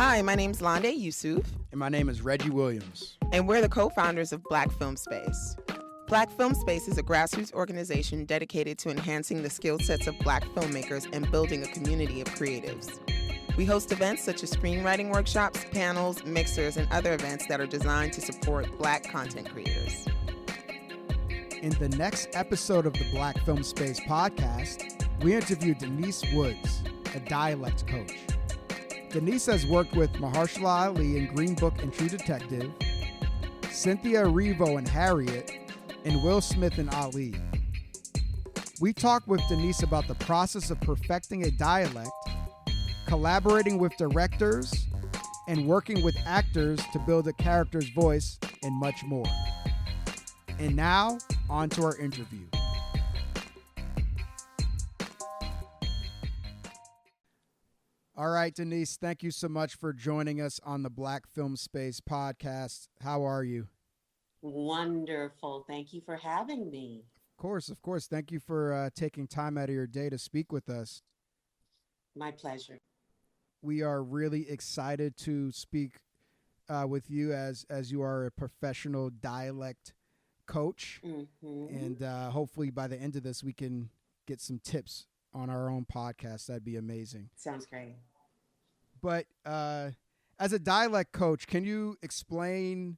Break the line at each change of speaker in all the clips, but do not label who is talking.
Hi, my name's Londe Yusuf.
And my name is Reggie Williams.
And we're the co-founders of Black Film Space. Black Film Space is a grassroots organization dedicated to enhancing the skill sets of Black filmmakers and building a community of creatives. We host events such as screenwriting workshops, panels, mixers, and other events that are designed to support Black content creators.
In the next episode of the Black Film Space podcast, we interview Denise Woods, a dialect coach. Denise has worked with Mahershala Ali in Green Book and True Detective, Cynthia, Erivo and Harriet, and Will Smith and Ali. We talk with Denise about the process of perfecting a dialect, collaborating with directors, and working with actors to build a character's voice, and much more. And now, on to our interview. All right, Denise, thank you so much for joining us on the Black Film Space podcast. How are you?
Wonderful. Thank you for having me.
Of course. Thank you for taking time out of your day to speak with us.
My pleasure.
We are really excited to speak with you as you are a professional dialect coach.
Mm-hmm.
And hopefully by the end of this, we can get some tips on our own podcast. That'd be amazing.
Sounds great.
But as a dialect coach, can you explain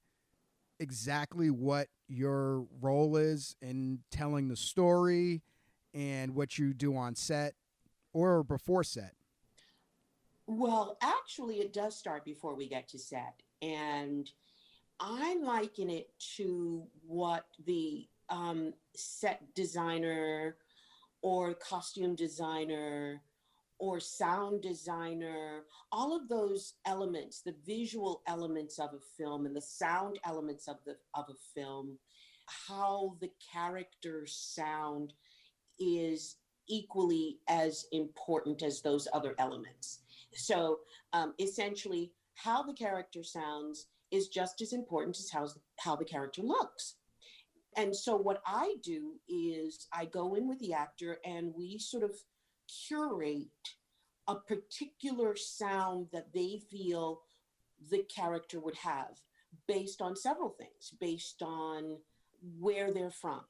exactly what your role is in telling the story and what you do on set or before set?
Well, actually, it does start before we get to set. And I liken it to what the set designer or costume designer or sound designer, all of those elements, the visual elements of a film and the sound elements of a film, how the characters sound is equally as important as those other elements. So essentially, how the character sounds is just as important as how the character looks. And so what I do is I go in with the actor and we sort of curate a particular sound that they feel the character would have based on several things, based on where they're from,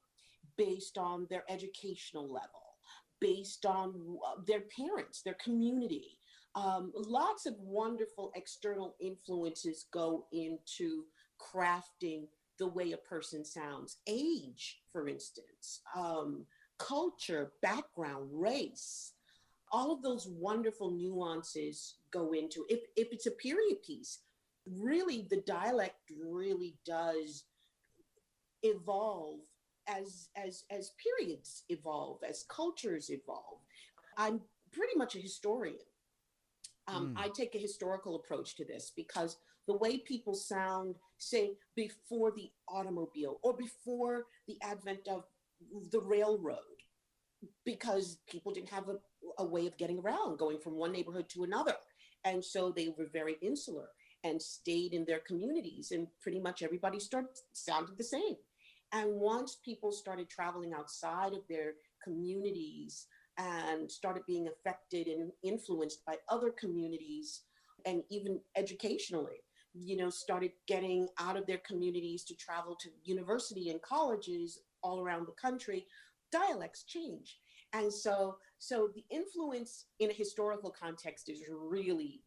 based on their educational level, based on their parents, their community. Lots of wonderful external influences go into crafting the way a person sounds. Age, for instance, culture, background, race, all of those wonderful nuances go into it. If it's a period piece, really the dialect really does evolve as periods evolve, as cultures evolve. I'm pretty much a historian. I take a historical approach to this because the way people sound, say, before the automobile or before the advent of the railroad, because people didn't have a way of getting around, going from one neighborhood to another. And so they were very insular and stayed in their communities, and pretty much everybody sounded the same. And once people started traveling outside of their communities and started being affected and influenced by other communities, and even educationally, started getting out of their communities to travel to university and colleges all around the country, dialects change. And so the influence in a historical context is really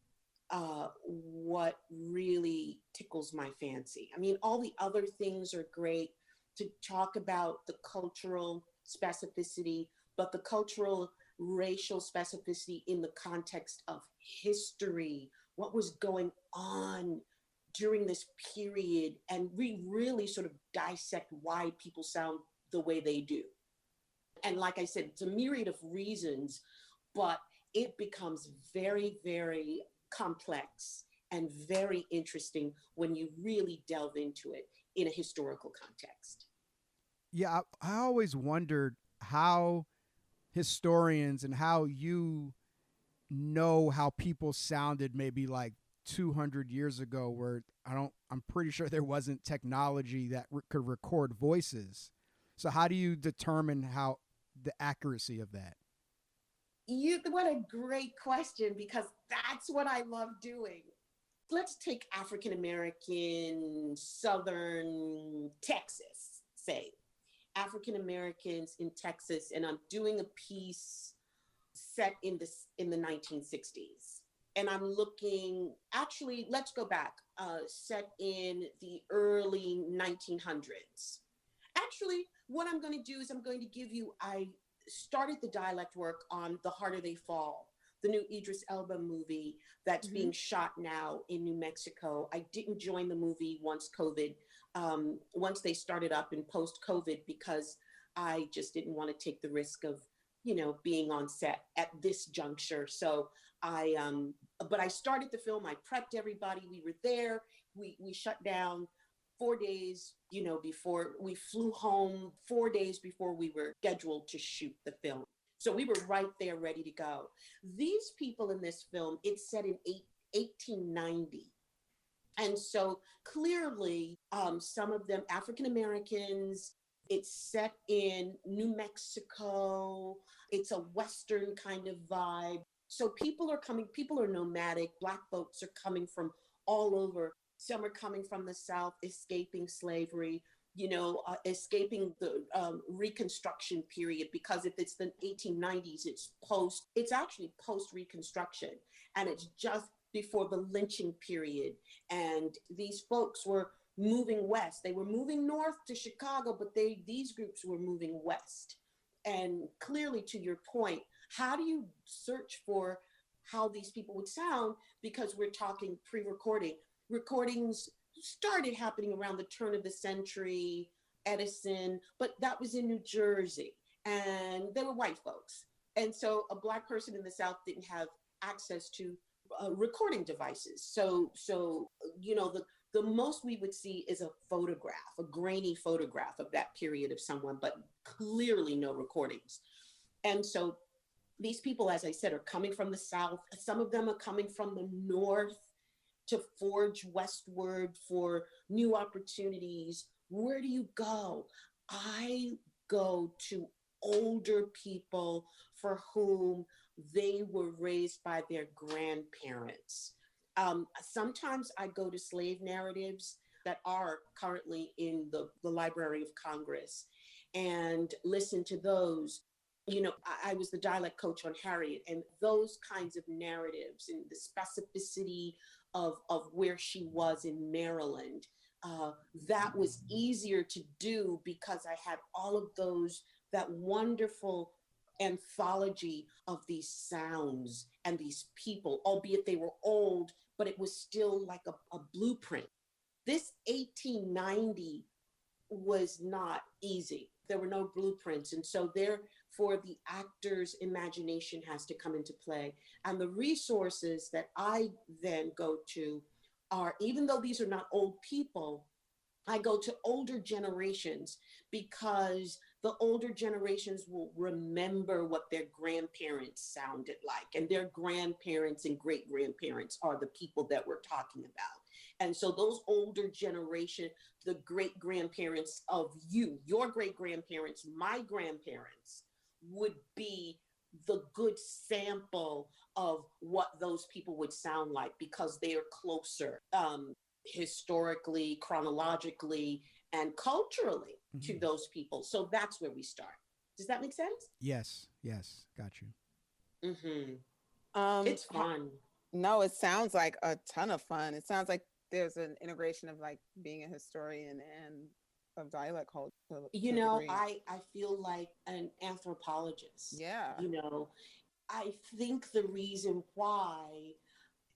what really tickles my fancy. I mean, all the other things are great to talk about the cultural specificity, but the cultural racial specificity in the context of history, what was going on during this period, and we really sort of dissect why people sound the way they do. And like I said, it's a myriad of reasons, but it becomes very, very complex and very interesting when you really delve into it in a historical context.
Yeah, I always wondered how historians and how you know how people sounded maybe like 200 years ago, where I'm pretty sure there wasn't technology that could record voices. So how do you determine how the accuracy of that?
What a great question, because that's what I love doing. let's take African American, Southern Texas, say African Americans in Texas, and I'm doing a piece set in the 1960s. And I'm looking, actually, let's go back, set in the early 1900s. Actually, what I'm going to do is I'm going to give you, I started the dialect work on The Harder They Fall, the new Idris Elba movie that's being shot now in New Mexico. I didn't join the movie once once they started up in post-COVID, because I just didn't want to take the risk of, being on set at this juncture. So but I started the film, I prepped everybody, we were there, we shut down 4 days, before we flew home, 4 days before we were scheduled to shoot the film. So we were right there ready to go. These people in this film, it's set in 1890. And so clearly, some of them African Americans, it's set in New Mexico. It's a Western kind of vibe. So people are nomadic. Black folks are coming from all over. Some are coming from the South, escaping slavery, escaping the Reconstruction period, because if it's the 1890s, it's actually post-Reconstruction, and it's just before the lynching period. And these folks were moving west. They were moving north to Chicago, but these groups were moving west. And clearly, to your point, how do you search for how these people would sound? Because we're talking pre-recording. Recordings started happening around the turn of the century, Edison, but that was in New Jersey, and they were white folks. And so a Black person in the South didn't have access to recording devices. So the most we would see is a photograph, a grainy photograph of that period of someone, but clearly no recordings. And so these people, as I said, are coming from the South. Some of them are coming from the North to forge westward for new opportunities. Where do you go? I go to older people for whom they were raised by their grandparents. Sometimes I go to slave narratives that are currently in the Library of Congress and listen to those. I was the dialect coach on Harriet, and those kinds of narratives and the specificity of where she was in Maryland, that was easier to do because I had all of that wonderful anthology of these sounds and these people, albeit they were old, but it was still like a blueprint. This 1890 was not easy. There were no blueprints. And so therefore the actor's imagination has to come into play. And the resources that I then go to are, even though these are not old people, I go to older generations, because the older generations will remember what their grandparents sounded like. And their grandparents and great grandparents are the people that we're talking about. And so those older generation, the great grandparents of your great grandparents, my grandparents, would be the good sample of what those people would sound like, because they are closer historically, chronologically, and culturally to those people. So that's where we start. Does that make sense?
Yes. Got you.
It's fun.
No, it sounds like a ton of fun. It sounds like there's an integration of like being a historian and of dialect culture.
I feel like an anthropologist.
Yeah.
I think the reason why,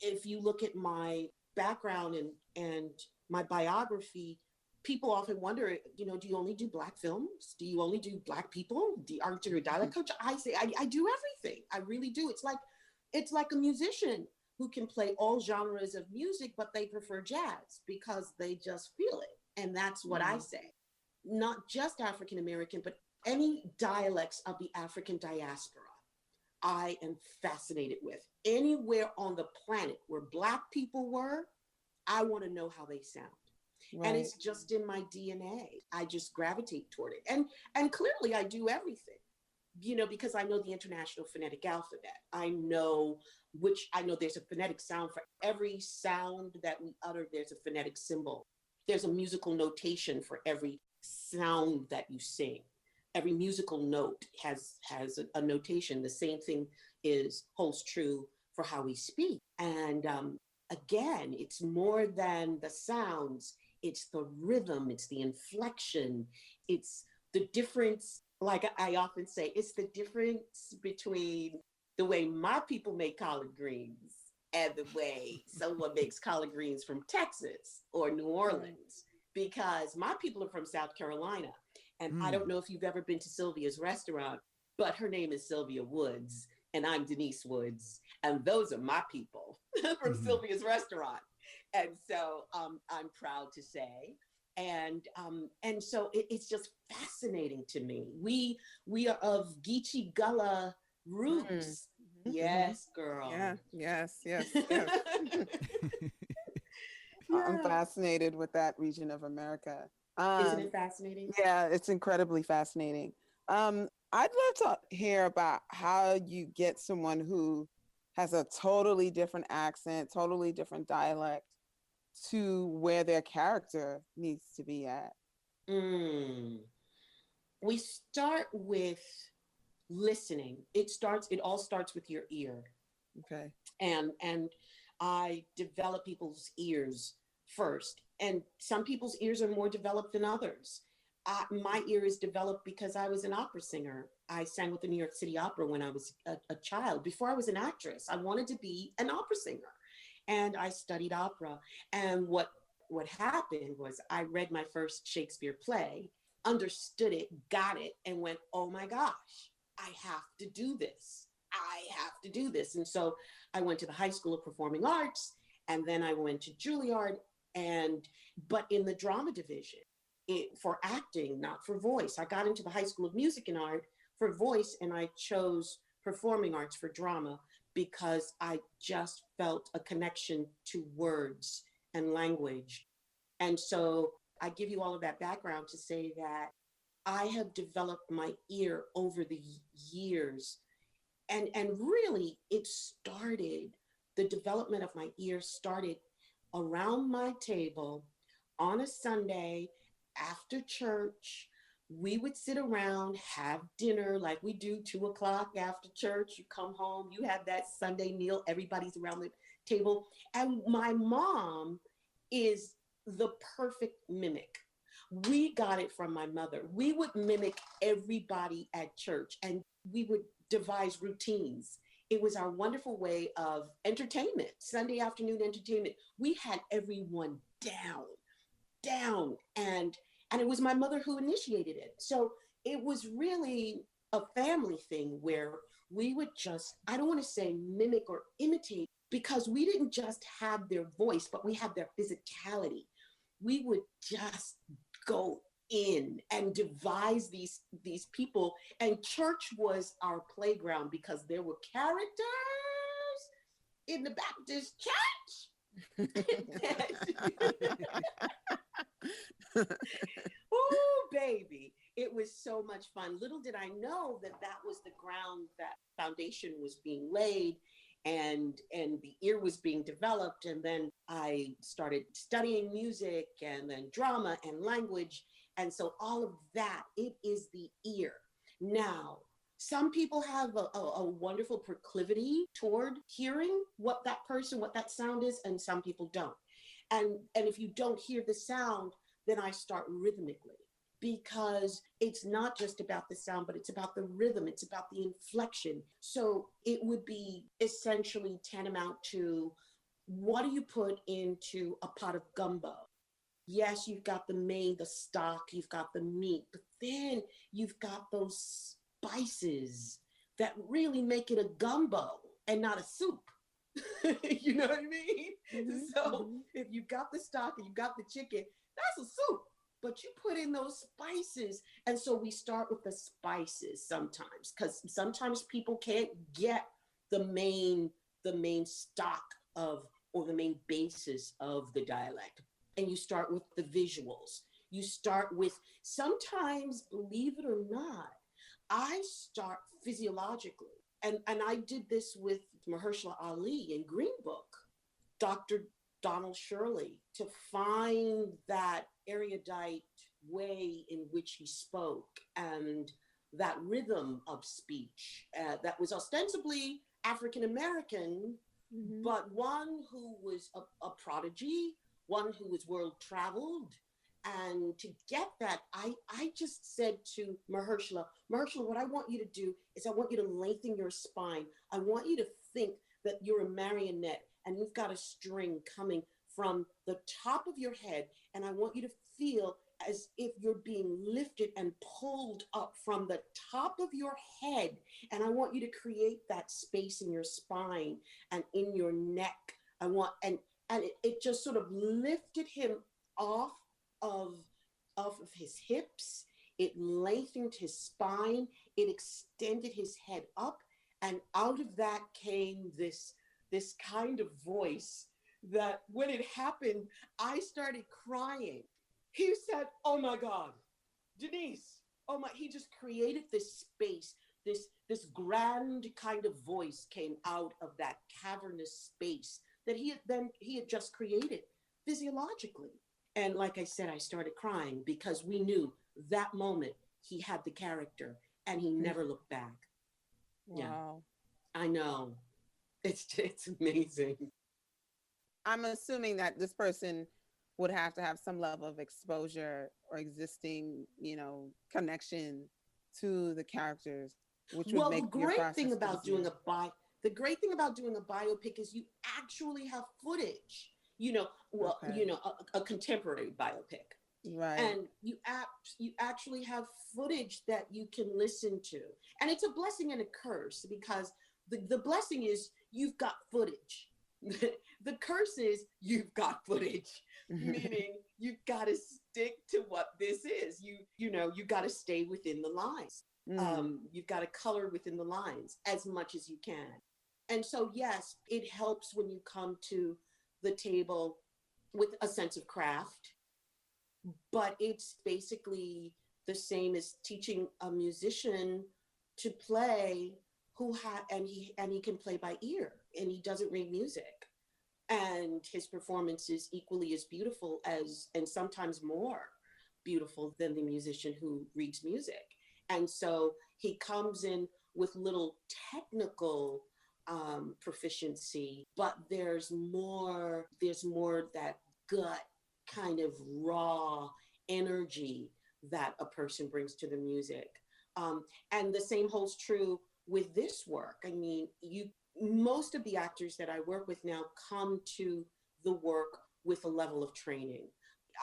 if you look at my background and my biography, people often wonder, do you only do Black films? Do you only do Black people? Aren't you a dialect coach? I say, I do everything. I really do. It's like a musician who can play all genres of music, but they prefer jazz because they just feel it. And that's what I say. Not just African American, but any dialects of the African diaspora, I am fascinated with. Anywhere on the planet where Black people were, I want to know how they sound. Right. And it's just in my DNA. I just gravitate toward it. And clearly I do everything. because I know the International Phonetic Alphabet. I know there's a phonetic sound for every sound that we utter. There's a phonetic symbol. There's a musical notation for every sound that you sing. Every musical note has a notation. The same thing holds true for how we speak. And again, it's more than the sounds. It's the rhythm. It's the inflection. It's the difference. Like I often say, it's the difference between the way my people make collard greens and the way someone makes collard greens from Texas or New Orleans, because my people are from South Carolina. And I don't know if you've ever been to Sylvia's restaurant, but her name is Sylvia Woods and I'm Denise Woods. And those are my people from Sylvia's restaurant. And so I'm proud to say. And so it's just fascinating to me. We are of Geechee Gullah roots. Yes, girl.
Yeah, yes. I'm fascinated with that region of America.
Isn't it fascinating?
Yeah, it's incredibly fascinating. I'd love to hear about how you get someone who has a totally different accent, totally different dialect to where their character needs to be at.
We start with listening. It all starts with your ear.
Okay.
And I develop people's ears first. And some people's ears are more developed than others. My ear is developed because I was an opera singer. I sang with the New York City Opera when I was a child. Before I was an actress, I wanted to be an opera singer. And I studied opera. And what happened was I read my first Shakespeare play, understood it, got it, and went, oh my gosh, I have to do this. I have to do this. And so I went to the High School of Performing Arts, and then I went to Juilliard, but in the drama division, for acting, not for voice. I got into the High School of Music and Art for voice, and I chose performing arts for drama because I just felt a connection to words and language. And so I give you all of that background to say that I have developed my ear over the years. And really, the development of my ear started around my table on a Sunday after church. We would sit around, have dinner like we do, 2:00 after church. You come home, you have that Sunday meal, everybody's around the table. And my mom is the perfect mimic. We got it from my mother. We would mimic everybody at church and we would devise routines. It was our wonderful way of entertainment, Sunday afternoon entertainment. We had everyone down. And it was my mother who initiated it. So it was really a family thing where we would just, I don't want to say mimic or imitate, because we didn't just have their voice, but we had their physicality. We would just go in and devise these people. And church was our playground because there were characters in the Baptist church. Oh, baby. It was so much fun. Little did I know that was the ground, that foundation was being laid and the ear was being developed. And then I started studying music and then drama and language. And so all of that, it is the ear. Now, some people have a wonderful proclivity toward hearing what that sound is, and some people don't. And if you don't hear the sound, then I start rhythmically, because it's not just about the sound, but it's about the rhythm. It's about the inflection. So it would be essentially tantamount to, what do you put into a pot of gumbo? Yes, you've got the stock, you've got the meat, but then you've got those spices that really make it a gumbo and not a soup. You know what I mean? Mm-hmm. So if you've got the stock and you've got the chicken, that's a soup, but you put in those spices. And so we start with the spices sometimes, because sometimes people can't get the main stock or the main basis of the dialect. And you start with the visuals. You start with, sometimes, believe it or not, I start physiologically. And I did this with Mahershala Ali in Green Book, Dr. Donald Shirley, to find that erudite way in which he spoke and that rhythm of speech that was ostensibly African American, but one who was a prodigy, one who was world traveled. And to get that, I just said to Mahershala, what I want you to do is I want you to lengthen your spine. I want you to think that you're a marionette and you've got a string coming from the top of your head. And I want you to feel as if you're being lifted and pulled up from the top of your head. And I want you to create that space in your spine and in your neck. And it just sort of lifted him off of his hips. It lengthened his spine. It extended his head up. And out of that came this kind of voice that when it happened, I started crying. He said, "Oh my God, Denise, oh my," he just created this space, this grand kind of voice came out of that cavernous space that he had just created physiologically. And like I said, I started crying because we knew that moment he had the character and he never looked back.
Wow.
Yeah, I know. It's amazing.
I'm assuming that this person would have to have some level of exposure or existing, connection to the characters, which would make your process
the great thing about doing a biopic is you actually have footage. A contemporary biopic.
Right.
And you actually have footage that you can listen to. And it's a blessing and a curse because the blessing is you've got footage. The curse is you've got footage, meaning you've got to stick to what this is. You've got to stay within the lines. You've got to color within the lines as much as you can. And so, yes, it helps when you come to the table with a sense of craft, but it's basically the same as teaching a musician to play and he can play by ear and he doesn't read music, and his performance is equally as beautiful as, and sometimes more beautiful than the musician who reads music. And so he comes in with little technical proficiency, but there's more that gut kind of raw energy that a person brings to the music. And the same holds true with this work. I mean, most of the actors that I work with now come to the work with a level of training,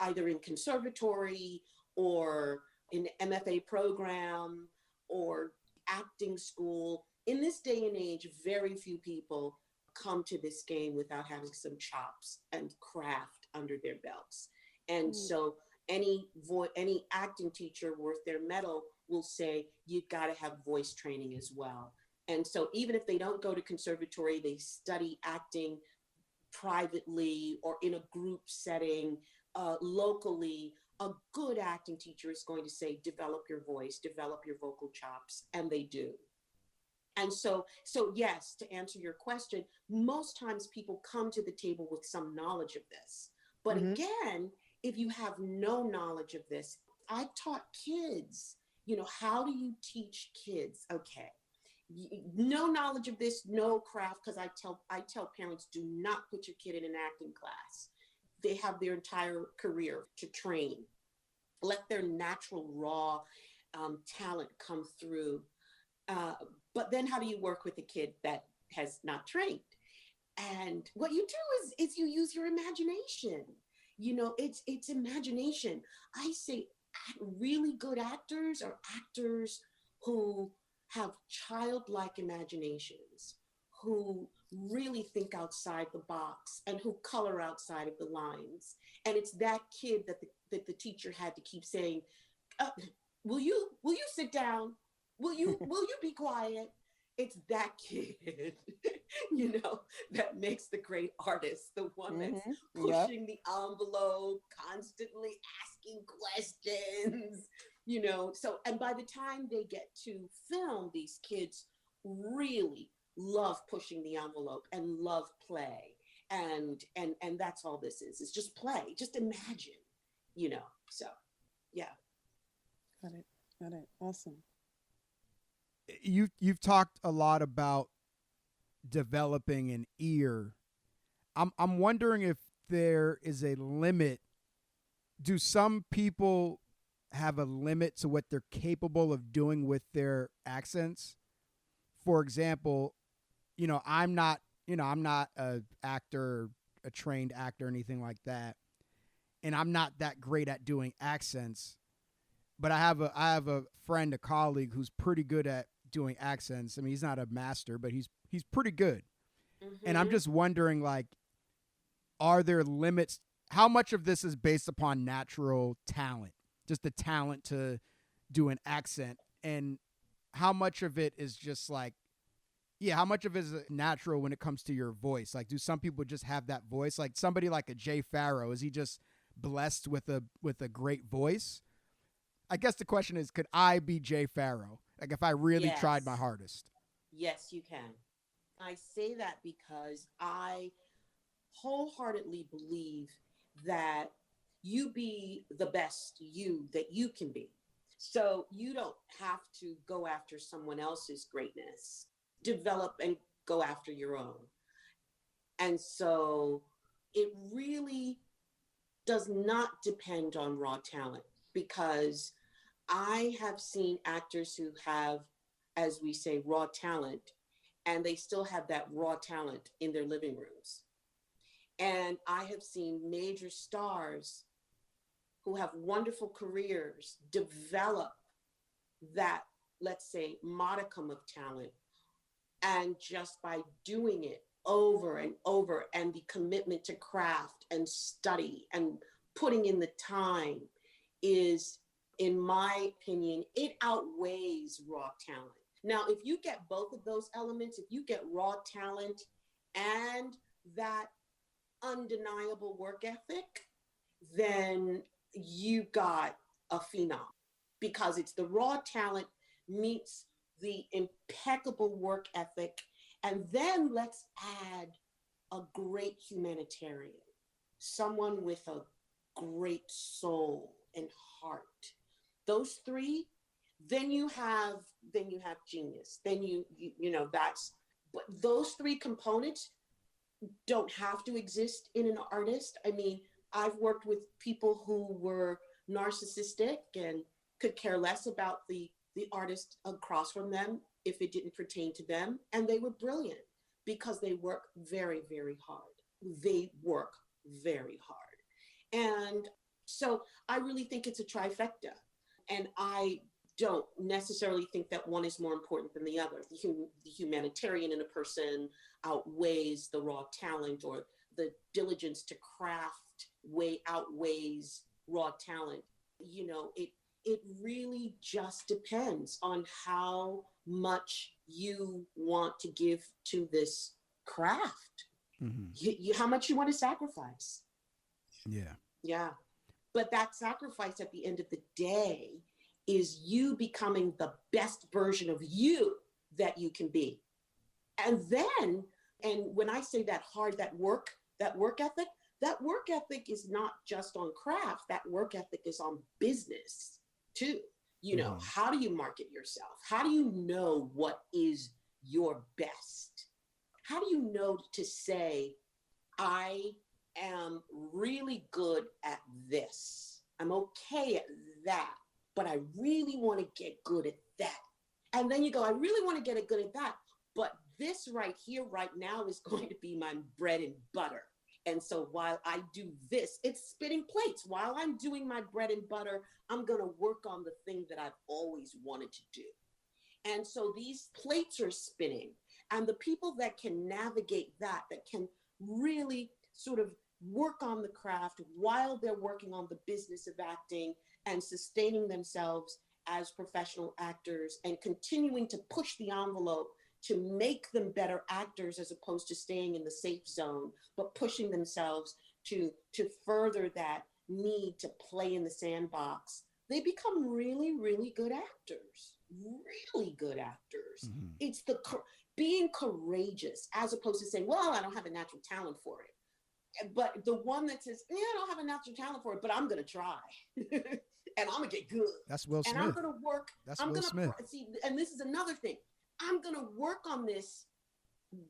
either in conservatory or in MFA program or acting school. In this day and age, very few people come to this game without having some chops and craft under their belts. And so any acting teacher worth their mettle will say, you've got to have voice training as well. And so even if they don't go to conservatory, they study acting privately or in a group setting, locally, a good acting teacher is going to say, develop your voice, develop your vocal chops, and they do. And so yes, to answer your question, most times people come to the table with some knowledge of this. But again, if you have no knowledge of this, I taught kids, how do you teach kids? Okay, no knowledge of this, no craft, because I tell parents, do not put your kid in an acting class. They have their entire career to train. Let their natural raw talent come through. But then how do you work with a kid that has not trained? And what you do is you use your imagination. It's imagination. I say really good actors are actors who have childlike imaginations, who really think outside the box and who color outside of the lines. And it's that kid that the teacher had to keep saying, will you sit down? Will you be quiet? It's that kid, that makes the great artist, the one that's pushing the envelope, constantly asking questions, So, and by the time they get to film, these kids really love pushing the envelope and love play. And that's all this is. It's just play. Just imagine, so yeah.
Got it. Awesome.
You've talked a lot about developing an ear. I'm wondering if there is a limit. Do some people have a limit to what they're capable of doing with their accents? For example, I'm not a actor, a trained actor, or anything like that, and I'm not that great at doing accents. But I have a friend, a colleague who's pretty good at doing accents. I mean, he's not a master, but he's pretty good. Mm-hmm. And I'm just wondering, like, are there limits? How much of this is based upon natural talent, just the talent to do an accent, and how much of it is just like, how much of it is natural when it comes to your voice? Like, do some people just have that voice? Like somebody like a Jay Farrow, is he just blessed with a great voice? I guess the question is, could I be Jay Farrow? Like if I really tried my hardest?
Yes, you can. I say that because I wholeheartedly believe that you be the best you that you can be. So you don't have to go after someone else's greatness. Develop and go after your own. And so it really does not depend on raw talent, because I have seen actors who have, as we say, raw talent, and they still have that raw talent in their living rooms. And I have seen major stars who have wonderful careers develop that, let's say, modicum of talent. And just by doing it over and over, and the commitment to craft and study and putting in the time is, in my opinion, it outweighs raw talent. Now, if you get both of those elements, if you get raw talent and that undeniable work ethic, then you got a phenom, because it's the raw talent meets the impeccable work ethic. And then let's add a great humanitarian, someone with a great soul and heart. Those three, then you have genius. Then but those three components don't have to exist in an artist. I mean, I've worked with people who were narcissistic and could care less about the artist across from them if it didn't pertain to them. And they were brilliant because they work very, very hard. They work very hard. And so I really think it's a trifecta. And I don't necessarily think that one is more important than the other. The humanitarian in a person outweighs the raw talent, or the diligence to craft outweighs raw talent. It really just depends on how much you want to give to this craft. Mm-hmm. How much you want to sacrifice. Yeah. But that sacrifice at the end of the day is you becoming the best version of you that you can be. And when I say that hard, that work ethic is not just on craft. That work ethic is on business too. How do you market yourself? How do you know what is your best? How do you know to say, I am really good at this. I'm okay at that, but I really want to get good at that. And then you go, I really want to get good at that, but this right here, right now is going to be my bread and butter. And so while I do this, it's spinning plates. While I'm doing my bread and butter, I'm going to work on the thing that I've always wanted to do. And so these plates are spinning. And the people that can navigate that can really sort of work on the craft while they're working on the business of acting and sustaining themselves as professional actors and continuing to push the envelope to make them better actors, as opposed to staying in the safe zone, but pushing themselves to further that need to play in the sandbox they become really, really good actors. Really good actors.
Mhm.
It's being courageous as opposed to saying, well, I don't have a natural talent for it. But the one that says, yeah, I don't have a natural talent for it, but I'm going to try. And I'm going to get good.
That's Will Smith.
And I'm going to work.
That's
I'm
Will
gonna,
Smith.
See, and this is another thing. I'm going to work on this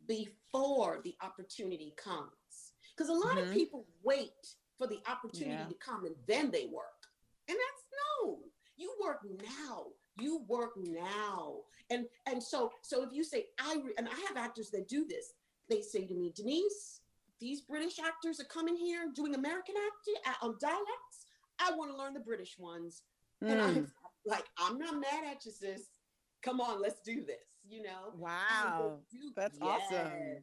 before the opportunity comes. Because a lot of people wait for the opportunity to come and then they work. And that's no. You work now. You work now. And so if you say, I have actors that do this. They say to me, Denise, these British actors are coming here doing American acting dialects. I want to learn the British ones. And I'm like, I'm not mad at you, sis. Come on, let's do this, you know?
Wow. That's awesome.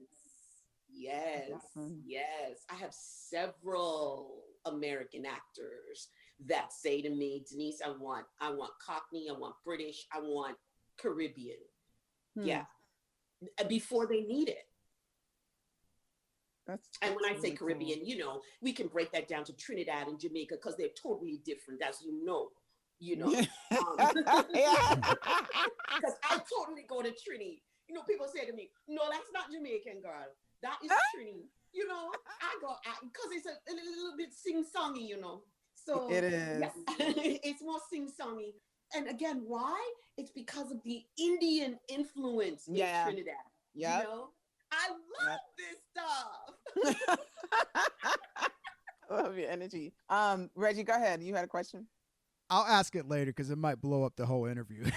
Yes.
Awesome.
Yes. I have several American actors that say to me, Denise, I want Cockney, I want British, I want Caribbean. Yeah. Before they need it. And when I say Caribbean, cool. You know, we can break that down to Trinidad and Jamaica because they're totally different, as you know. Because I totally go to Trini. You know, people say to me, no, that's not Jamaican, girl. That is Trini. You know, because it's a little bit sing-songy, you know. So
it is.
Yeah, it's more sing-songy. And again, why? It's because of the Indian influence in Trinidad. Yeah. You know? I love this stuff.
I love your energy. Reggie, go ahead. You had a question?
I'll ask it later because it might blow up the whole interview.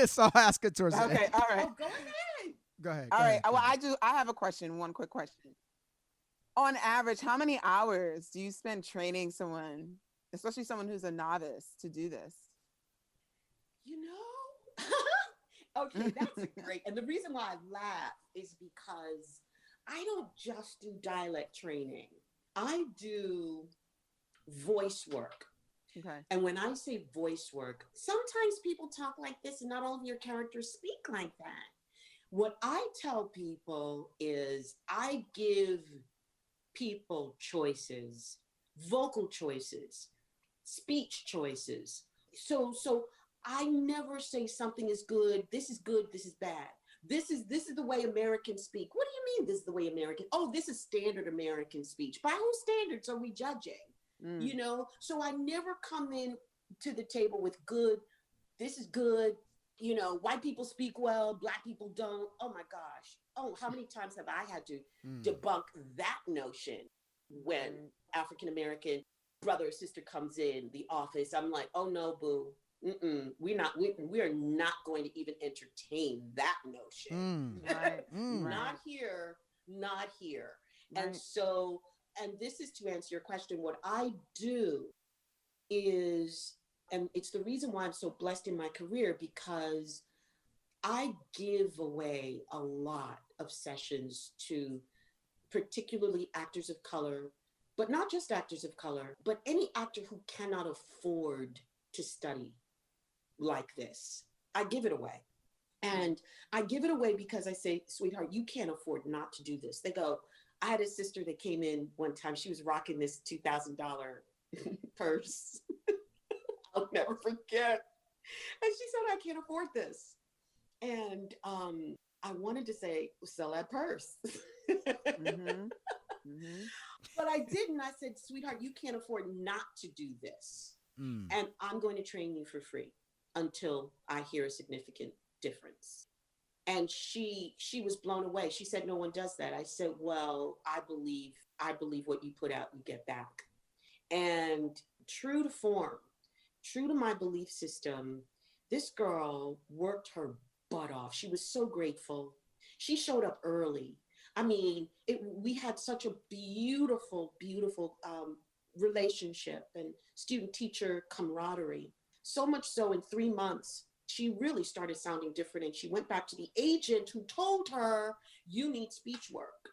So I'll ask it towards the end.
Okay, all right.
Oh, go ahead.
Go ahead.
All right. Well, I have a question. One quick question. On average, how many hours do you spend training someone, especially someone who's a novice, to do this?
You know, okay, that's great. And the reason why I laugh is because I don't just do dialect training. I do voice work.
Okay.
And when I say voice work, sometimes people talk like this and not all of your characters speak like that. What I tell people is I give people choices, vocal choices, speech choices. So I never say something is good, this is bad. This is the way Americans speak. What do you mean this is the way American? Oh, this is standard American speech. By whose standards are we judging? You know, so I never come in to the table with good, this is good, you know, white people speak well, black people don't. Oh my gosh. Oh, how many times have I had to debunk that notion when African American brother or sister comes in the office? I'm like, oh no, boo. We are not going to even entertain that notion.
Right.
Not here.
Right.
And this is to answer your question. What I do is, and it's the reason why I'm so blessed in my career, because I give away a lot of sessions to particularly actors of color, but not just actors of color, but any actor who cannot afford to study like this. I give it away. And I give it away because I say, sweetheart, you can't afford not to do this. They go, I had a sister that came in one time. She was rocking this $2,000 purse. I'll never forget. And she said, I can't afford this. And I wanted to say, sell that purse. But I didn't. I said, sweetheart, you can't afford not to do this. And I'm going to train you for free until I hear a significant difference. And she was blown away. She said, no one does that. I said, well, I believe what you put out, you get back. And true to form, true to my belief system, this girl worked her butt off. She was so grateful. She showed up early. I mean, we had such a beautiful, beautiful relationship and student-teacher camaraderie. So much so in 3 months, she really started sounding different. And she went back to the agent who told her, you need speech work.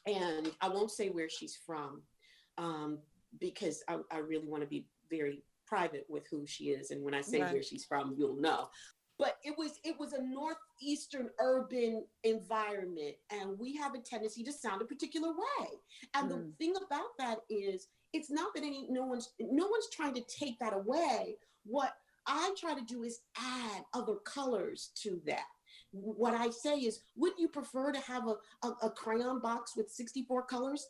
And I won't say where she's from because I really want to be very private with who she is. And when I say where she's from, you'll know. But it was a Northeastern urban environment. And we have a tendency to sound a particular way. And the thing about that is it's not that no one's trying to take that away. What I try to do is add other colors to that. What I say is, wouldn't you prefer to have a crayon box with 64 colors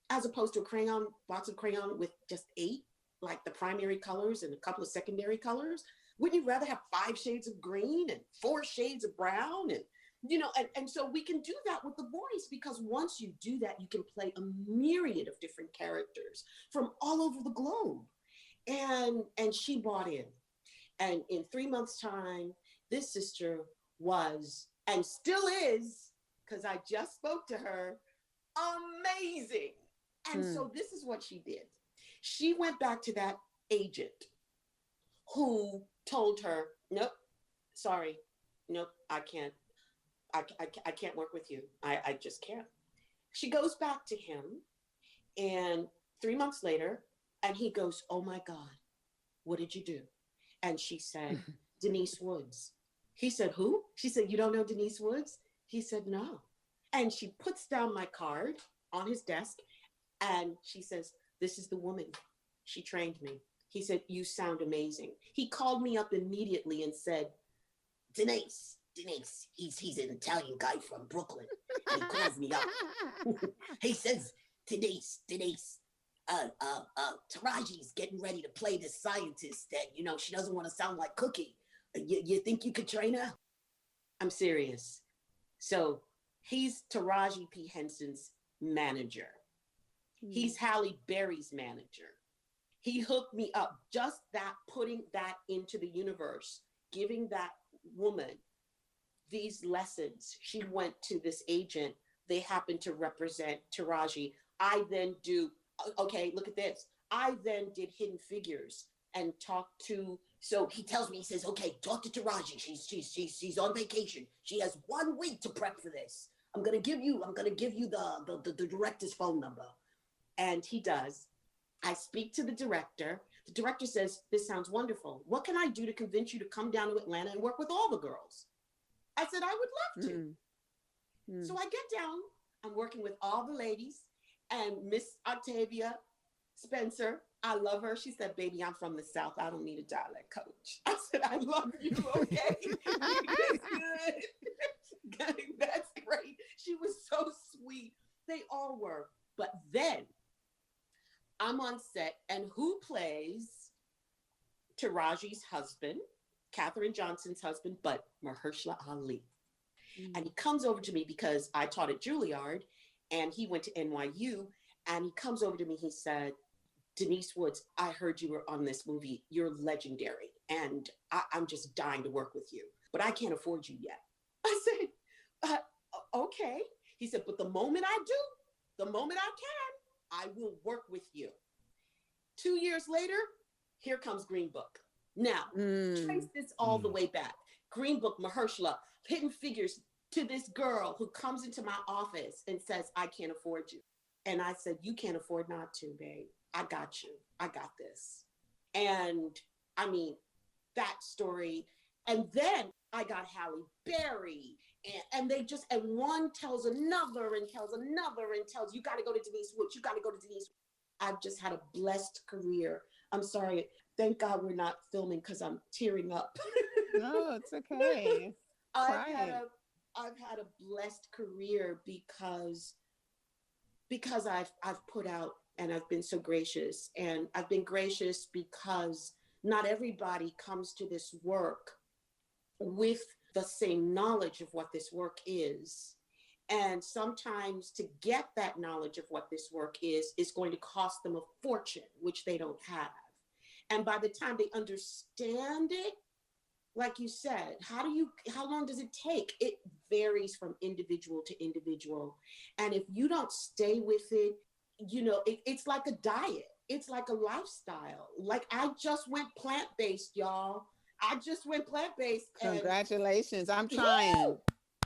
as opposed to a box of crayon with just 8, like the primary colors and a couple of secondary colors? Wouldn't you rather have 5 shades of green and 4 shades of brown? And, and so we can do that with the voice, because once you do that, you can play a myriad of different characters from all over the globe. And she bought in. And in 3 months' time, this sister was, and still is, because I just spoke to her, amazing. And so this is what she did. She went back to that agent who told her, nope, sorry, nope, I can't work with you. I just can't. She goes back to him, and 3 months later, and he goes, oh my God, what did you do? And she said, Denise Woods. He said, who? She said, you don't know Denise Woods? He said, no. And she puts down my card on his desk, and she says, this is the woman. She trained me. He said, you sound amazing. He called me up immediately and said, Denise, he's an Italian guy from Brooklyn. And he calls me up. He says, Denise, Taraji's getting ready to play this scientist that, she doesn't want to sound like Cookie. You think you could train her? I'm serious. So he's Taraji P. Henson's manager. He's Halle Berry's manager. He hooked me up. Just that, putting that into the universe, giving that woman these lessons. She went to this agent. They happen to represent Taraji. I then okay, look at this. I then did Hidden Figures and talked to, so he tells me, he says, okay, talk to Taraji. She's on vacation. She has 1 week to prep for this. I'm gonna give you the director's phone number. And he does. I speak to the director. The director says, this sounds wonderful. What can I do to convince you to come down to Atlanta and work with all the girls? I said, I would love to. So I get down. I'm working with all the ladies, and Miss Octavia Spencer, I love her. She said, baby, I'm from the South. I don't need a dialect coach. I said, I love you, okay? Good. That's great. She was so sweet. They all were. But then I'm on set, and who plays Taraji's husband, Katherine Johnson's husband, but Mahershala Ali. And he comes over to me because I taught at Juilliard, and he went to NYU, and he comes over to me. He said, Denise Woods, I heard you were on this movie. You're legendary, and I'm just dying to work with you, but I can't afford you yet. I said, okay. He said, but the moment I can, I will work with you. 2 years later, here comes Green Book. Now, trace this all the way back. Green Book, Mahershala, Hidden Figures, to this girl who comes into my office and says, I can't afford you. And I said, you can't afford not to, babe. I got you. I got this. And I mean, that story. And then I got Halle Berry. And they just, and one tells another and tells another and tells, you got to go to Denise Woods. You got to go to Denise Woods. I've just had a blessed career. I'm sorry. Thank God we're not filming because I'm tearing up.
No, it's okay.
I've had a blessed career because I've put out, and I've been so gracious. And I've been gracious because not everybody comes to this work with the same knowledge of what this work is. And sometimes to get that knowledge of what this work is going to cost them a fortune, which they don't have. And by the time they understand it, like you said, how long does it take? It varies from individual to individual. And if you don't stay with it, it's like a diet. It's like a lifestyle. Like I just went plant-based, y'all. I just went plant-based.
Congratulations. I'm trying.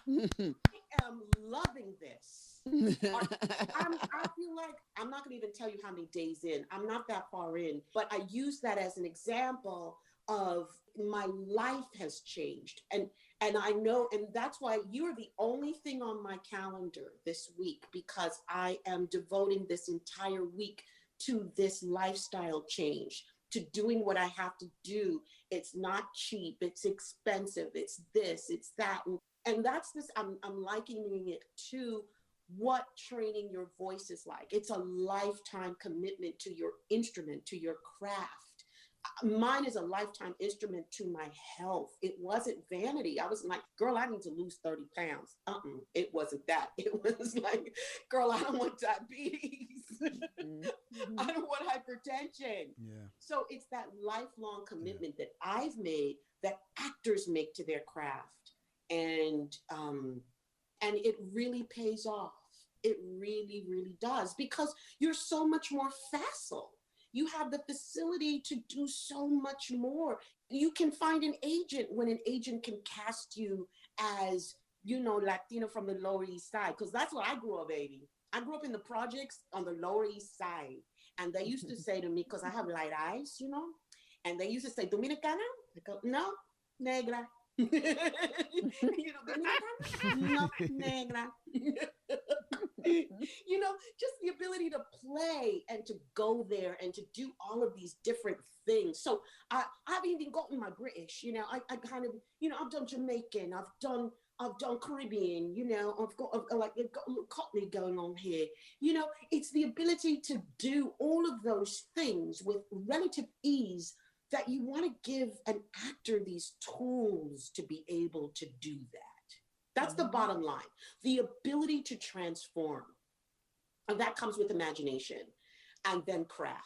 I am loving this. I feel like I'm not going to even tell you how many days in. I'm not that far in, but I use that as an example of my life has changed. And I know, and that's why you're the only thing on my calendar this week, because I am devoting this entire week to this lifestyle change, to doing what I have to do. It's not cheap, it's expensive, it's this, it's that. And that's this, I'm likening it to what training your voice is like. It's a lifetime commitment to your instrument, to your craft. Mine is a lifetime instrument to my health. It wasn't vanity. I was like, girl, I need to lose 30 pounds. It wasn't that. It was like, girl, I don't want diabetes. I don't want hypertension.
Yeah.
So it's that lifelong commitment that I've made, that actors make to their craft. And it really pays off. It really, really does, because you're so much more facile. You have the facility to do so much more. You can find an agent when an agent can cast you as, you know, Latino from the Lower East Side, because that's what I grew up, baby. I grew up in the projects on the Lower East Side. And they used to say to me, because I have light eyes, you know, and they used to say, Dominicana? I go, no, negra. You know, Dominicana? No, negra. You know, just the ability to play and to go there and to do all of these different things. So I've even gotten my British, you know, I kind of, you know, I've done Jamaican, I've done Caribbean, you know, I've got a little Cockney going on here. You know, it's the ability to do all of those things with relative ease that you want to give an actor these tools to be able to do that. That's the bottom line. The ability to transform. And that comes with imagination, and then craft,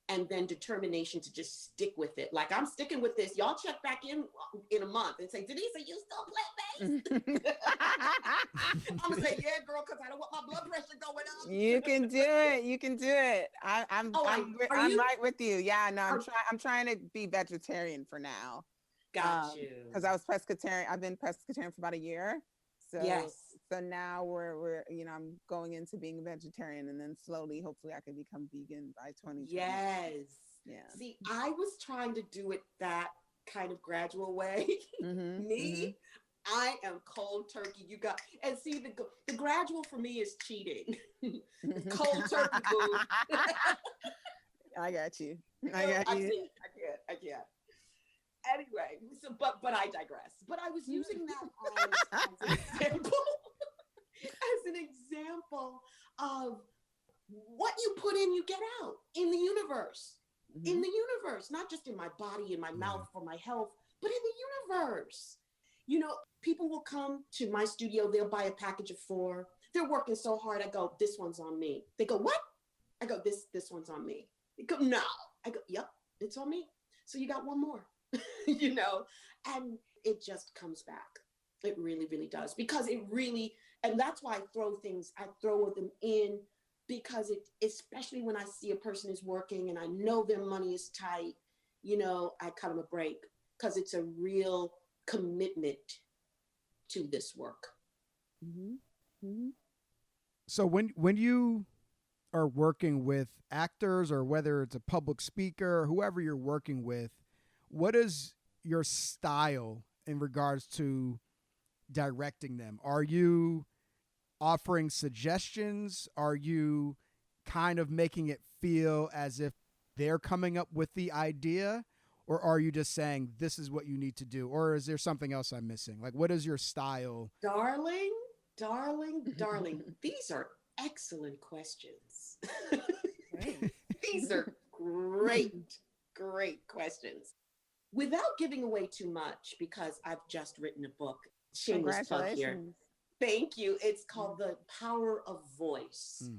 and then determination to just stick with it. Like, I'm sticking with this. Y'all check back in a month and say, Denise, are you still playing bass? I'm gonna say, yeah, girl, because I don't want my blood pressure going up.
You can do it. You can do it. I'm right with you. Yeah, no, I'm trying to be vegetarian for now.
Got you.
Because I was pescatarian. I've been pescatarian for about a year. So
yes.
So now we're you know, I'm going into being a vegetarian, and then slowly, hopefully, I can become vegan by 2020.
Yes.
Yeah.
See, I was trying to do it that kind of gradual way. I am cold turkey. You got, and see, the gradual for me is cheating. Cold turkey, boo.
I got you. I can't. Anyway, so but I digress. But I was using that as an example, as an example of what you put in, you get out in the universe. In the universe, not just in my body, in my mouth for my health, but in the universe. You know, people will come to my studio, they'll buy a package of 4. They're working so hard. I go, this one's on me. They go, what? I go, this one's on me. They go, no. I go, yep, it's on me. So you got one more. You know, and it just comes back. It really, really does, because it really, and that's why I throw them in, because it, especially when I see a person is working and I know their money is tight, you know, I cut them a break, because it's a real commitment to this work.
So when you are working with actors, or whether it's a public speaker, or whoever you're working with, what is your style in regards to directing them? Are you offering suggestions? Are you kind of making it feel as if they're coming up with the idea? Or are you just saying, this is what you need to do? Or is there something else I'm missing? Like, what is your style?
Darling. These are excellent questions. These are great questions. Without giving away too much, because I've just written a book. Shameless plug here. Thank you. It's called The Power of Voice.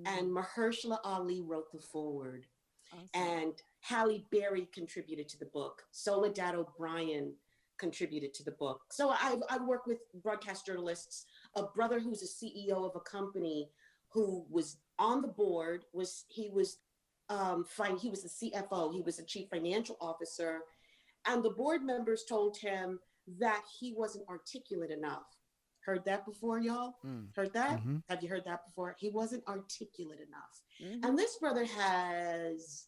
And Mahershala Ali wrote the foreword. Awesome. And Halle Berry contributed to the book. Soledad O'Brien contributed to the book. So I work with broadcast journalists, a brother who's a CEO of a company who was on the board, he was the CFO, he was the chief financial officer, and the board members told him that he wasn't articulate enough. Heard that before, y'all? Heard that? Have you heard that before? He wasn't articulate enough. And this brother has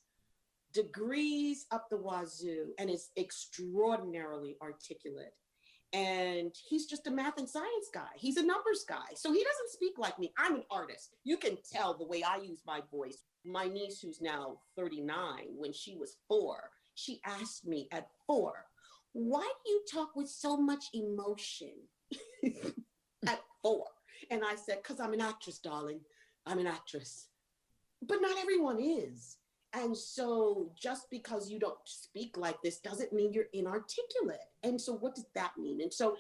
degrees up the wazoo and is extraordinarily articulate. And he's just a math and science guy. He's a numbers guy. So he doesn't speak like me. I'm an artist. You can tell the way I use my voice. My niece, who's now 39, when she was 4, she asked me at 4, why do you talk with so much emotion? At 4. And I said, because I'm an actress, darling. I'm an actress. But not everyone is. And so just because you don't speak like this doesn't mean you're inarticulate. And so what does that mean? And so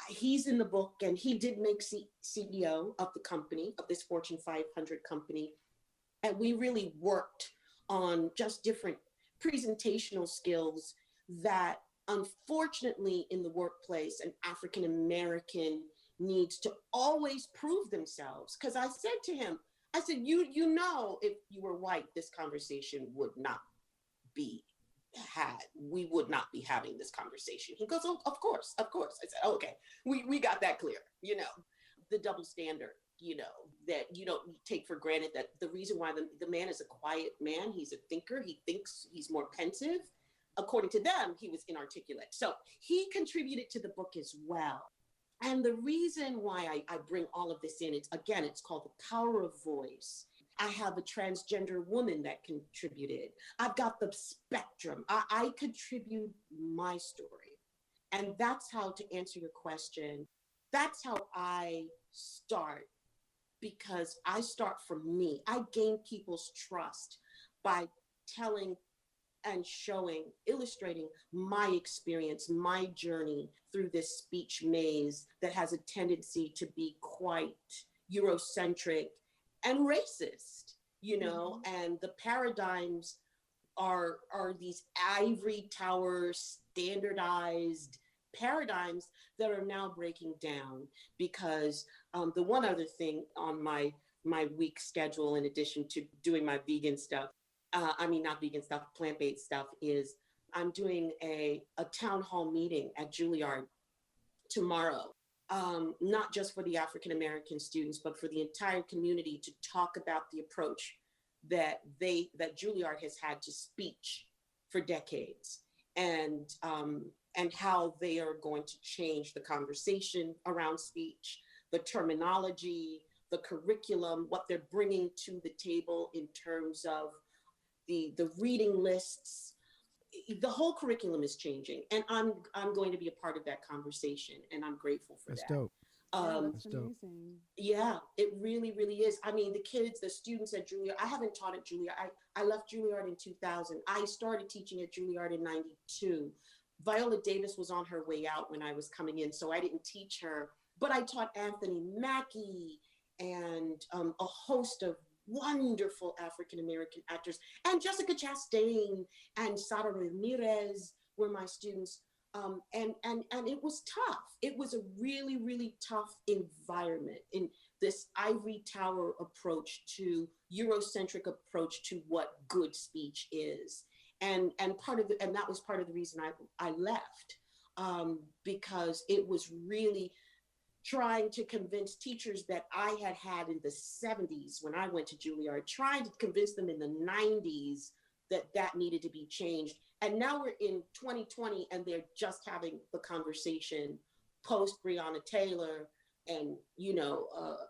he's in the book, and he did make CEO of the company, of this Fortune 500 company. And we really worked on just different presentational skills that unfortunately in the workplace, an African American needs to always prove themselves. Because I said to him, I said, you know, if you were white, this conversation would not be had. We would not be having this conversation. He goes, oh, of course. I said, oh, okay, we got that clear. You know, the double standard, you know, that you don't take for granted, that the reason why the man is a quiet man, he's a thinker, he thinks, he's more pensive. According to them, he was inarticulate. So he contributed to the book as well. And the reason why I bring all of this in, it's called The Power of Voice. I have a transgender woman that contributed. I've got the spectrum. I contribute my story. And that's how, to answer your question, that's how I start, because I start from me. I gain people's trust by telling and showing, illustrating my experience, my journey through this speech maze that has a tendency to be quite Eurocentric and racist, you know, and the paradigms are these ivory tower standardized paradigms that are now breaking down. Because the one other thing on my week schedule, in addition to doing my vegan stuff, not vegan stuff, plant-based stuff, is I'm doing a town hall meeting at Juilliard tomorrow, not just for the African American students, but for the entire community, to talk about the approach that Juilliard has had to speech for decades, and how they are going to change the conversation around speech, the terminology, the curriculum, what they're bringing to the table in terms of the reading lists. The whole curriculum is changing, and I'm going to be a part of that conversation, and I'm grateful for
That's
that.
dope.
That's amazing.
Yeah, it really, really is. I mean, the kids, the students at Juilliard, I haven't taught at Juilliard. I left Juilliard in 2000. I started teaching at Juilliard in 92. Viola Davis was on her way out when I was coming in, so I didn't teach her, but I taught Anthony Mackie and a host of wonderful African-American actors, and Jessica Chastain and Sara Ramirez were my students. And it was tough. It was a really, really tough environment in this ivory tower approach to Eurocentric approach to what good speech is. And that was part of the reason I left, because it was really trying to convince teachers that I had in the 70s when I went to Juilliard, trying to convince them in the 90s that needed to be changed. And now we're in 2020, and they're just having the conversation post Breonna Taylor and,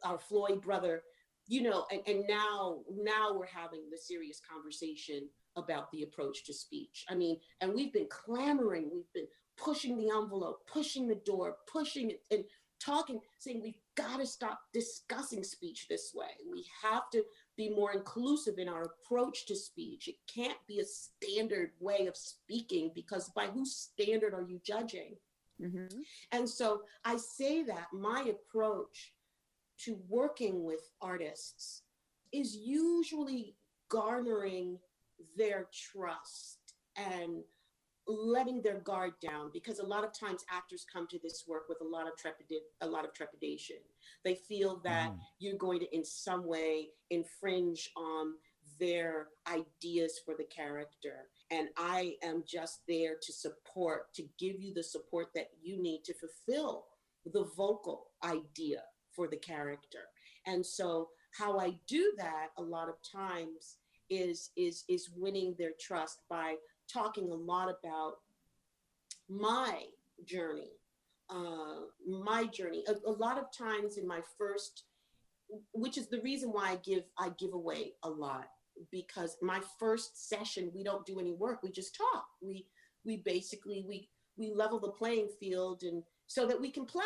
our Floyd brother, and now we're having the serious conversation about the approach to speech. I mean, and we've been clamoring, we've been pushing the envelope, pushing the door, pushing it, and talking, saying we've got to stop discussing speech this way. We have to be more inclusive in our approach to speech. It can't be a standard way of speaking, because by whose standard are you judging? Mm-hmm. And so I say that my approach to working with artists is usually garnering their trust and letting their guard down, because a lot of times actors come to this work with a lot of trepidation. They feel that you're going to in some way infringe on their ideas for the character. And I am just there to support, to give you the support that you need to fulfill the vocal idea for the character. And so how I do that a lot of times is winning their trust by talking a lot about my journey my journey. A lot of times in my first, which is the reason why I give away a lot, because my first session, we don't do any work. We just talk. We basically, we level the playing field, and so that we can play,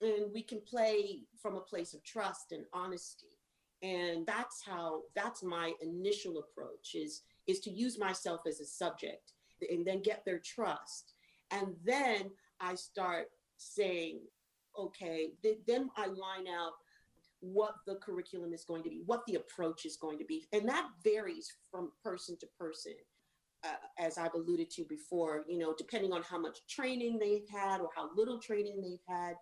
and we can play from a place of trust and honesty. And that's my initial approach, is to use myself as a subject and then get their trust. And then I start saying, okay, then I line out what the curriculum is going to be, what the approach is going to be. And that varies from person to person. As I've alluded to before, depending on how much training they've had or how little training they've had,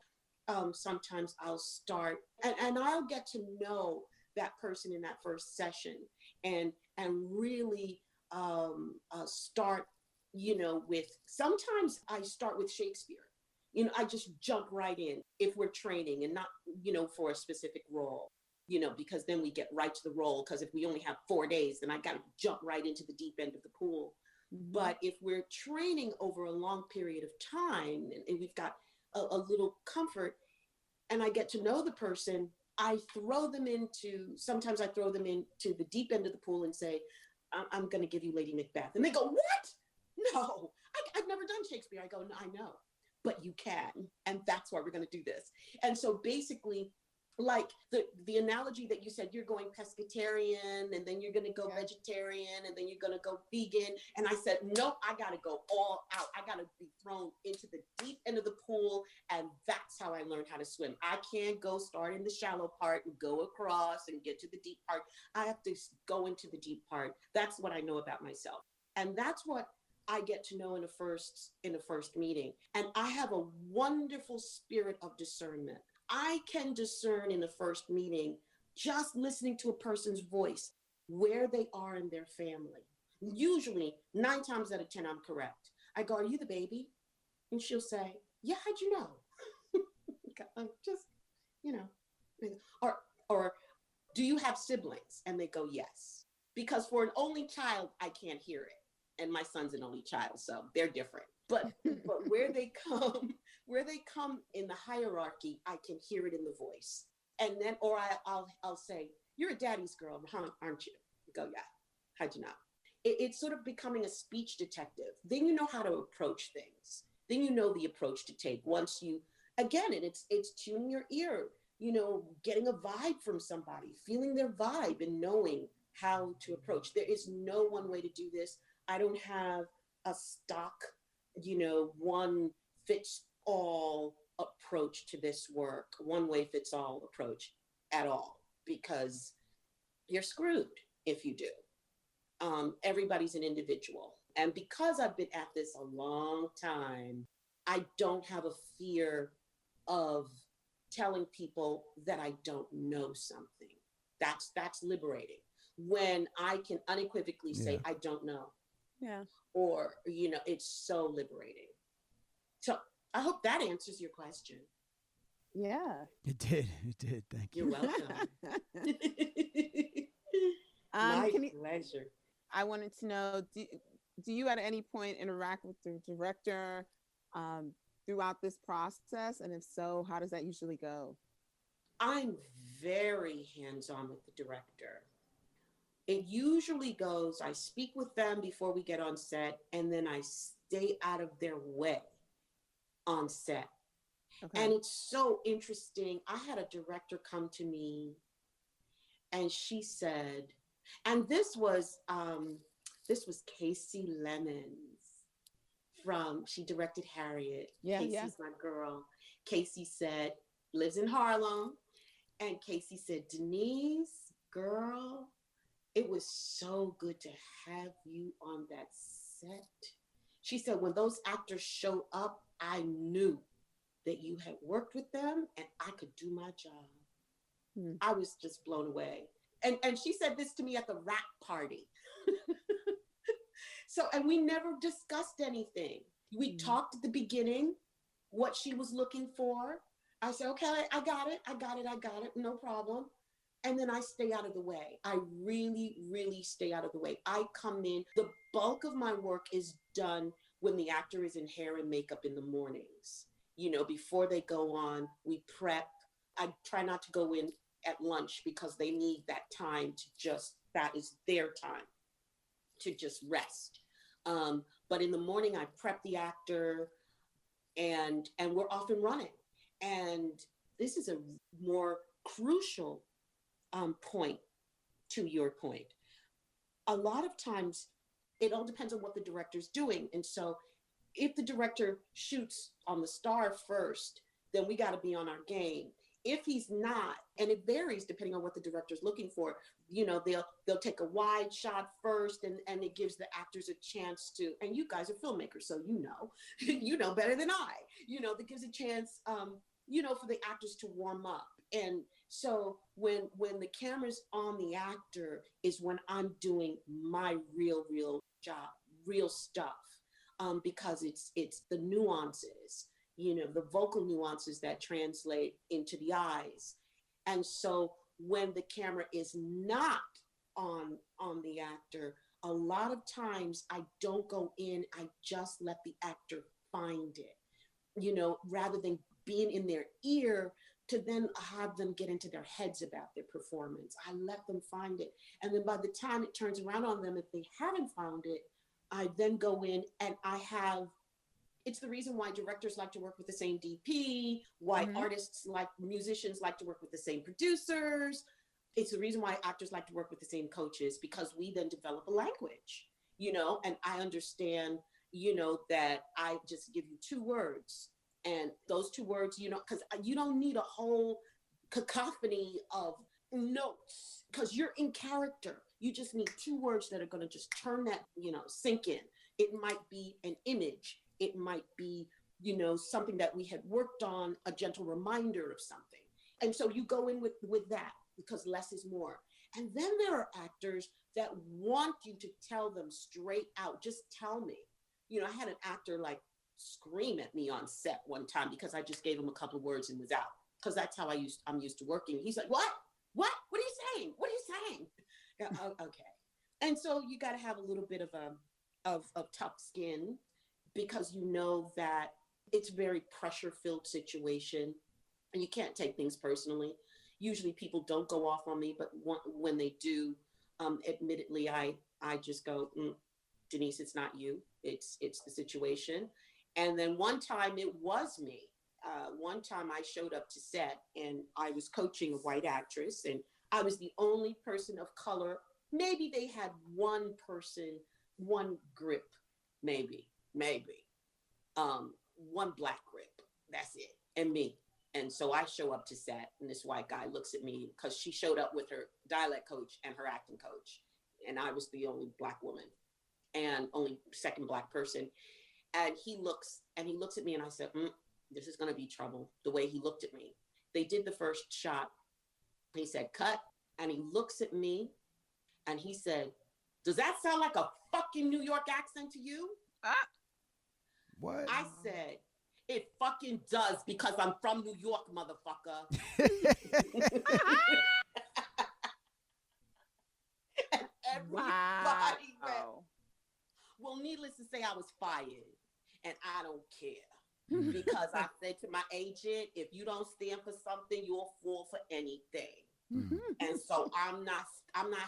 sometimes I'll start and I'll get to know that person in that first session and really start, with, sometimes I start with Shakespeare. I just jump right in if we're training and not, for a specific role, because then we get right to the role. Because if we only have 4 days, then I got to jump right into the deep end of the pool. Mm-hmm. But if we're training over a long period of time and we've got a little comfort and I get to know the person, sometimes I throw them into the deep end of the pool and say, I'm going to give you Lady Macbeth. And they go, what? No, I've never done Shakespeare. I go, no, I know, but you can. And that's why we're going to do this. And so basically, like the analogy that you said, you're going pescatarian and then you're going to go vegetarian and then you're going to go vegan. And I said, no, I got to go all out. I got to be thrown into the deep end of the pool. And that's how I learned how to swim. I can't go start in the shallow part and go across and get to the deep part. I have to go into the deep part. That's what I know about myself. And that's what I get to know in a first meeting. And I have a wonderful spirit of discernment. I can discern in the first meeting, just listening to a person's voice, where they are in their family. Usually 9 times out of 10, I'm correct. I go, are you the baby? And she'll say, yeah, how'd you know? I'm just, or do you have siblings? And they go, yes. Because for an only child, I can't hear it. And my son's an only child, so they're different. But where they come in the hierarchy, I can hear it in the voice. And then, or I'll say, you're a daddy's girl, huh, aren't you? Go, yeah. How'd you know? It's sort of becoming a speech detective. Then you know how to approach things. Then you know the approach to take. Once you, again, and it's tuning your ear, getting a vibe from somebody, feeling their vibe and knowing how to approach. There is no one way to do this. I don't have a stock, one fits all approach to this work, one way fits all approach at all, because you're screwed if you do. Everybody's an individual. And because I've been at this a long time, I don't have a fear of telling people that I don't know something. That's liberating. When I can unequivocally say, I don't know.
Yeah.
Or, it's so liberating. So I hope that answers your question.
Yeah.
It did. Thank you.
You're welcome. My pleasure.
I wanted to know, do you at any point interact with the director throughout this process? And if so, how does that usually go?
I'm very hands-on with the director. It usually goes, I speak with them before we get on set, and then I stay out of their way on set. Okay. And it's so interesting. I had a director come to me and she said, and this was Casey Lemons she directed Harriet. Yeah, Casey's my girl. Casey said, lives in Harlem. And Casey said, Denise, girl, it was so good to have you on that set. She said, when those actors showed up, I knew that you had worked with them and I could do my job. I was just blown away. And she said this to me at the rap party. So, and we never discussed anything. We talked at the beginning, what she was looking for. I said, okay, I got it. No problem. And then I stay out of the way. I really, really stay out of the way. I come in, the bulk of my work is done when the actor is in hair and makeup in the mornings. before they go on, we prep. I try not to go in at lunch because they need that time that is their time to just rest. But in the morning, I prep the actor and we're off and running. And this is a more crucial point to your point. A lot of times, it all depends on what the director's doing. And so if the director shoots on the star first, then we got to be on our game. If he's not, and it varies depending on what the director's looking for, they'll take a wide shot first, and it gives the actors a chance to, and you guys are filmmakers, so you know better than I, that gives a chance, for the actors to warm up. And so when the camera's on the actor is when I'm doing my real job, real stuff, because it's the nuances, the vocal nuances that translate into the eyes. And so when the camera is not on the actor, a lot of times I don't go in, I just let the actor find it, rather than being in their ear to then have them get into their heads about their performance. I let them find it. And then by the time it turns around on them, if they haven't found it, I then go in and it's the reason why directors like to work with the same DP, why musicians like to work with the same producers. It's the reason why actors like to work with the same coaches, because we then develop a language, and I understand, that I just give you 2 words. And those 2 words, because you don't need a whole cacophony of notes because you're in character. You just need 2 words that are going to just turn that, sink in. It might be an image. It might be, something that we had worked on, a gentle reminder of something. And so you go in with that because less is more. And then there are actors that want you to tell them straight out, just tell me. I had an actor scream at me on set one time because I just gave him a couple of words and was out, because that's how I'm used to working. He's like, what are you saying? What are you saying? Okay. And so you got to have a little bit of tough skin, because that it's a very pressure filled situation and you can't take things personally. Usually people don't go off on me, but when they do, admittedly, I just go, Denise, it's not you. It's the situation. And then one time it was me. One time I showed up to set and I was coaching a white actress and I was the only person of color. Maybe they had one person, one grip, maybe. One black grip, that's it, and me. And so I show up to set and this white guy looks at me because she showed up with her dialect coach and her acting coach. And I was the only black woman and only second black person. And he looks at me and I said, this is going to be trouble. The way he looked at me. They did the first shot. He said, cut. And he looks at me and he said, does that sound like a fucking New York accent to you?
What?
I said, it fucking does, because I'm from New York, motherfucker. And everybody went. Well, needless to say, I was fired. And I don't care. Because I said to my agent, if you don't stand for something, you'll fall for anything. And so I'm not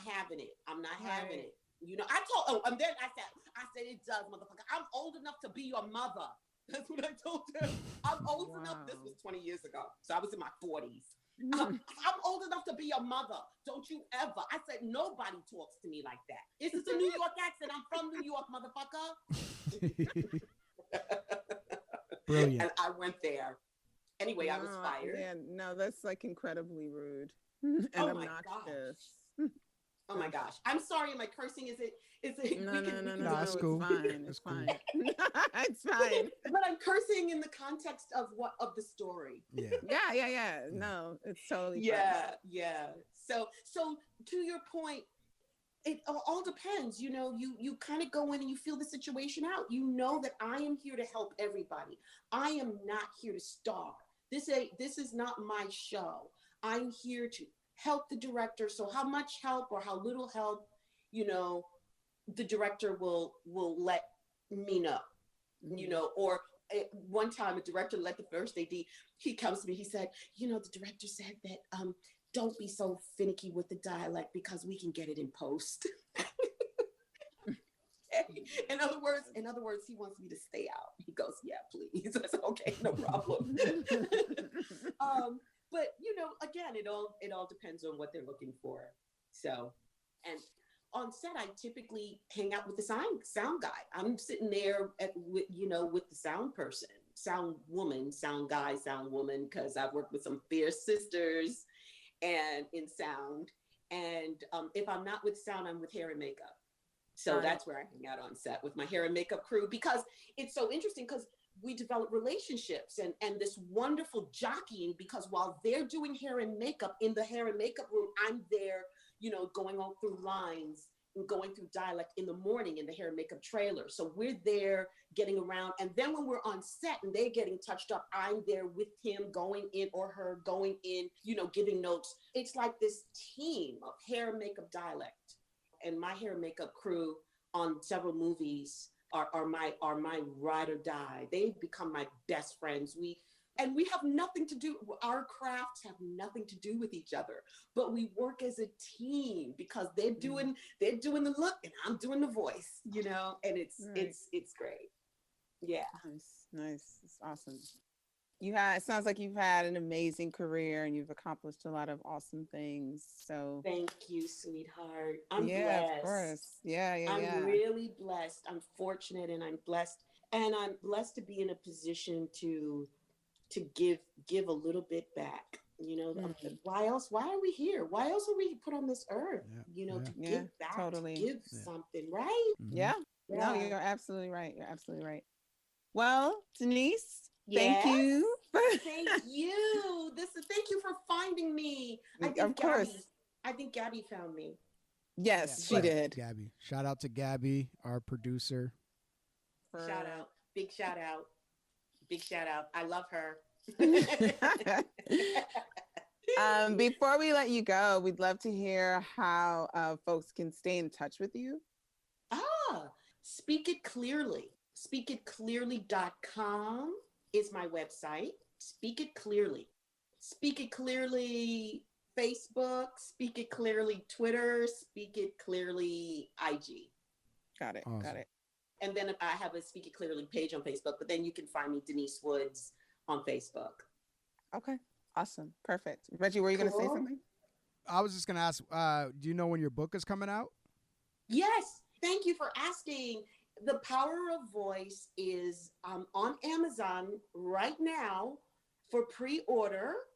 having it. I'm not having it. I told, and then I said, it does, motherfucker. I'm old enough to be your mother. That's what I told him. I'm old enough. This was 20 years ago. So I was in my 40s. I'm old enough to be your mother. Don't you ever. I said, nobody talks to me like that. This is a New York accent. I'm from New York, motherfucker.
Brilliant.
And I went there. Anyway, I was fired.
Yeah, no, that's incredibly rude and obnoxious.
Oh my gosh. I'm sorry. Am I cursing? Is it?
No,
That's cool.
It's fine. It's fine.
But I'm cursing in the context of the story.
Yeah. No, it's totally
fine. Yeah. So to your point, it all depends. You kind of go in and you feel the situation out. You know that I am here to help everybody. I am not here to star. This is not my show. I'm here to help the director. So how much help or how little help, the director will let me know, or one time a director let the first AD, he comes to me, he said, the director said that don't be so finicky with the dialect because we can get it in post. In other words, he wants me to stay out. He goes, yeah, please. I said, okay, no problem. But again, it all depends on what they're looking for. So, and on set, I typically hang out with the sound guy. I'm sitting there with the sound person, sound woman, sound guy, sound woman, because I've worked with some fierce sisters and in sound. And if I'm not with sound, I'm with hair and makeup. So that's where I hang out on set with my hair and makeup crew, because it's so interesting because we develop relationships and this wonderful jockeying, because while they're doing hair and makeup in the hair and makeup room, I'm there, going on through lines and going through dialect in the morning in the hair and makeup trailer. So we're there getting around. And then when we're on set and they're getting touched up, I'm there with him going in or her going in, giving notes. It's like this team of hair and makeup dialect. And my hair and makeup crew on several movies are my ride or die. They've become my best friends. We have nothing to do, our crafts have nothing to do with each other, but we work as a team because they're doing the look and I'm doing the voice, and it's great. Yeah.
Nice. It's awesome. It sounds like you've had an amazing career and you've accomplished a lot of awesome things. So
thank you, sweetheart. I'm blessed.
Yeah, of course. Yeah.
I'm really blessed. I'm fortunate and I'm blessed. And I'm blessed to be in a position to give a little bit back. Why else? Why are we here? Why else are we put on this earth? To give back,
totally.
to give something, right?
Yeah. No, you're absolutely right. Well, Denise,
yes.
Thank you.
Thank you. Thank you for finding me.
Of course.
I think Gabby found me.
Yes, she did.
Gabby. Shout out to Gabby, our producer.
Shout out. Big shout out. Big shout out. I love her.
Before we let you go, we'd love to hear how folks can stay in touch with you.
Speak It Clearly. SpeakItClearly.com is my website. Speak It Clearly. Speak It Clearly Facebook, Speak It Clearly Twitter, Speak It Clearly IG.
Got it.
Awesome.
Got it.
And then I have a Speak It Clearly page on Facebook, but then you can find me Denise Woods on Facebook.
Okay. Awesome. Perfect. Reggie, were you going to say something?
I was just going to ask, do you know when your book is coming out?
Yes. Thank you for asking. The Power of Voice is on Amazon right now for pre-order,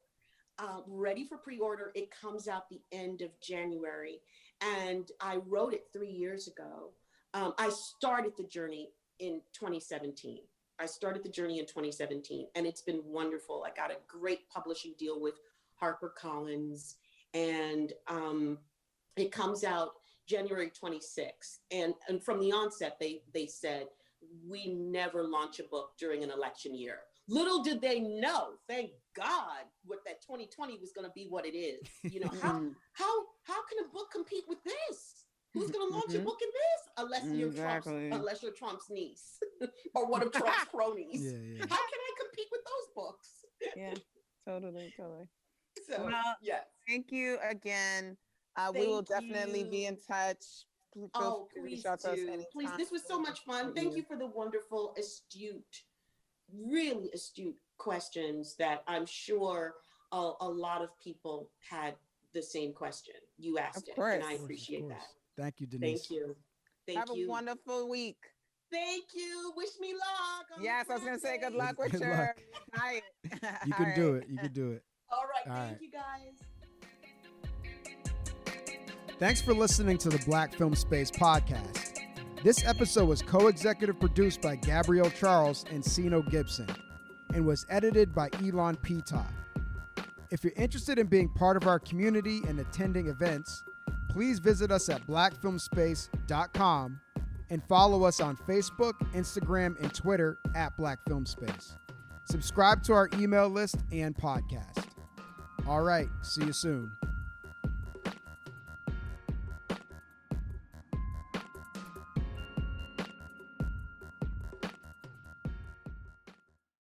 ready for pre-order. It comes out the end of January. And I wrote it 3 years ago. I started the journey in 2017. And it's been wonderful. I got a great publishing deal with HarperCollins, and it comes out January 26th. And from the onset, they said, we never launch a book during an election year. Little did they know, thank God, what that 2020 was going to be what it is. How can a book compete with this? Who's going to launch a book in this? Unless you're Trump's niece or one of Trump's cronies.
Yeah.
How can I compete with those books?
Yeah, totally.
So,
well,
yes.
Thank you again. We will definitely be in touch.
Please do. Please, this was so much fun. Thank you for the wonderful, really astute questions that I'm sure a lot of people had the same question. You asked it, and I appreciate that.
Thank you, Denise.
Thank you.
Have a wonderful week.
Thank you. Wish me luck.
Yes, I was going to say good luck with your diet.
You can do it. You can do it.
All right. Thank you, guys.
Thanks for listening to the Black Film Space podcast. This episode was co-executive produced by Gabrielle Charles and Sino Gibson and was edited by Elon Pita. If you're interested in being part of our community and attending events, please visit us at blackfilmspace.com and follow us on Facebook, Instagram, and Twitter at Black Film Space. Subscribe to our email list and podcast. All right, see you soon.